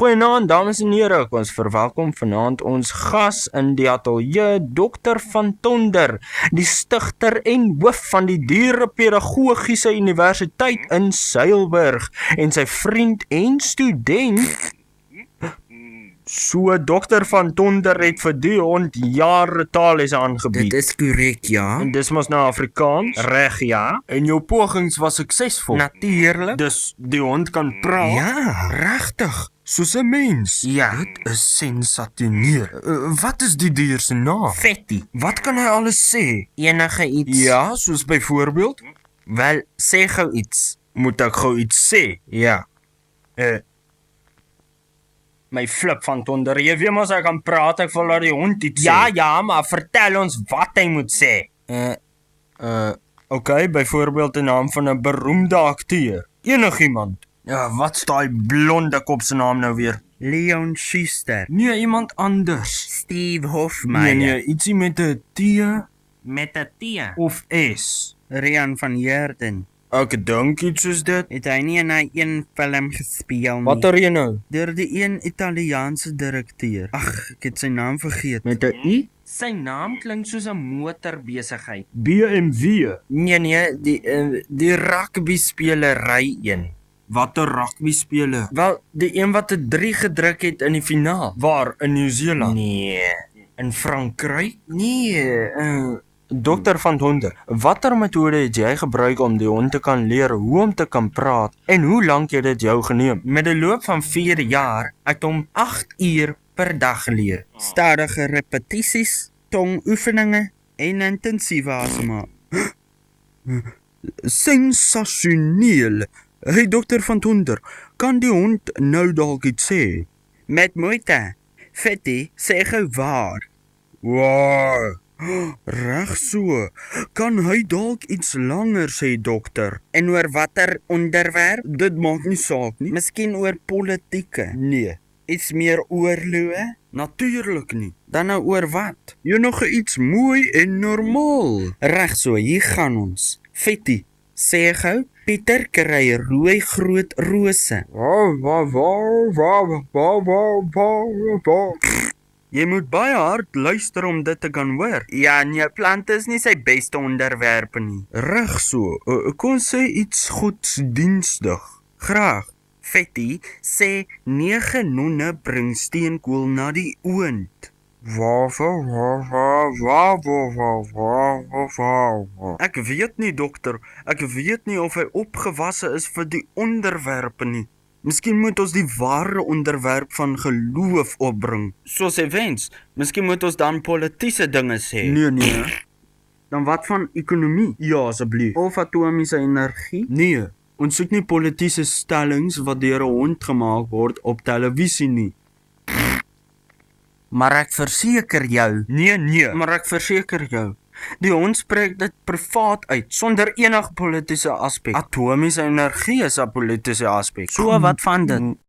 Goeienaand, dames en here, ons verwelkom vanaand ons gas in die ateljee, Dr. Van Tonder, die stigter en hoof van die Dierepedagogiese Universiteit in Seilburg, en sy vriend en student. So Dr. Van Tonder het vir die hond jare taallesse aangebied. Dit is korrek, ja. En dis mos nou Afrikaans? Reg, ja. En jou pogings was suksesvol. Natuurlik. Dus die hond kan praat? Ja, regtig. Soos 'n mens. Ja. Dit is sensationeel. Wat is die dier se naam? Fatty. Wat kan hy alles sê? Enige iets. Ja, soos byvoorbeeld? Wel, sê gou iets. Moet ek gou iets sê? Ja. My flip Van Tonder, jy weet mos ek kan praat, ek wil laat die hond iets sê. Ja, maar vertel ons wat hy moet sê. Okay, byvoorbeeld 'n naam van 'n beroemde akteur. Enigiemand. Ja, wat's daai blonde kop se naam nou weer? Leon Schuster. Nee, iemand anders. Steve Hofmeyer. Nee, ietsie met 'n T Met 'n T. of S. Rian van Heerden. Ek dink iets soos dit. Het hy nie in hy een film gespeel nie? Watter een nou? Deur die een Italiaanse direkteur. Ag, ek het sy naam vergeet. Met 'n I? Sy naam klink soos 'n motorbesigheid. BMW. Nee, die rugby spelery een. Watter rugby speler? Wel, die een wat 'n 3 gedruk het in die finaal. Waar? In Nieu-Seeland? Nee, in Frankryk? Nee, Dr. Van Tonder, watter metode het jy gebruik om die hond te kan leer hoe om te kan praat en hoe lank het dit jou geneem? Met 'n loop van 4 jaar het hom 8 uur per dag geleer. Stadige repetisies, tongoefeninge en intensiewe asemhaling. Sensasioneel. Hey Dr. Van Tonder, kan die hond nou dalk iets sê? Met moeite. Fatty, sê gou waar. Wow. Reg so. Kan hy dalk iets langer sê, dokter? En oor watter onderwerp? Dit maak nie saak nie. Miskien oor politieke. Nee, Iets meer oorloë? natuurlik nie. Dan nou oor wat? Enige iets mooi en normaal. Reg so, hier gaan ons. Fatty, sê gou, Pieter kry rooi groot rose. Jy moet baie hard luister om dit te kan hoor. Ja, nee, plante is nie sy beste onderwerpe nie. Reg so. Kon sê iets godsdienstig. Graag. Fatty, sê 9 nonne bring steenkool na die oond. Ek weet nie, dokter. Ek weet nie of hy opgewasse is vir die onderwerpe nie. Miskien moet ons die ware onderwerp van geloof opbring. Soos hy wens. Miskien moet ons dan politiese dinge sê. Nee. Dan wat van ekonomie? Ja, asseblief. Of atomiese energie? Nee, ons soek nie politieke stellings wat deur 'n hond gemaak word op televisie nie. Maar ek verseker jou. Nee. Maar ek verseker jou. Die hond spreek dit privaat uit, sonder enige politieke aspek. Atomiese energie is 'n politieke aspek. So wat van dit?